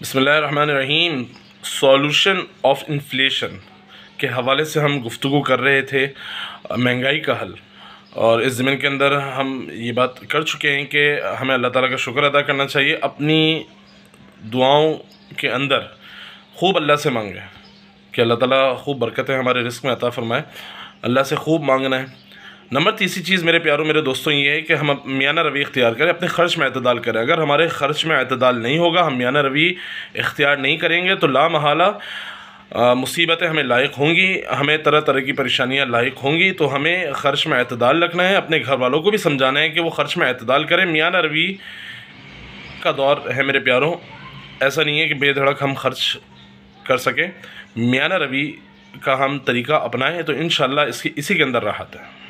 बिस्मिल्लाहिर्रहमानिर्रहीम। Solution of inflation के हवाले से हम गुफ्तगू कर रहे थे, महंगाई का हल। और इस ज़मीन के अंदर हम ये बात कर चुके हैं कि हमें अल्लाह ताला का शुक्र अदा करना चाहिए, अपनी दुआओं के अंदर खूब अल्लाह से मांगे कि अल्लाह ताला खूब बरकतें हमारे रिस्क में अता फ़रमाए। अल्लाह से खूब मांगना है। नंबर तीसरी चीज़ मेरे प्यारों मेरे दोस्तों ये है कि हम मियाना रवि इख्तियार करें, अपने ख़र्च में अतदाल करें। अगर हमारे ख़र्च में अतदाल नहीं होगा, हम मियाना रवि इख्तियार नहीं करेंगे तो लामहला मुसीबतें हमें लायक होंगी, हमें तरह तरह की परेशानियाँ लायक होंगी। तो हमें ख़र्च में अतदाल रखना है, अपने घर वालों को भी समझाना है कि वो ख़र्च में अतदाल करें। मियाना रवि का दौर है मेरे प्यारों, ऐसा नहीं है कि बेधड़क हम खर्च कर सकें। मियाना रवि का हम तरीका अपनाएं तो इंशाअल्लाह इसी के अंदर राहत है।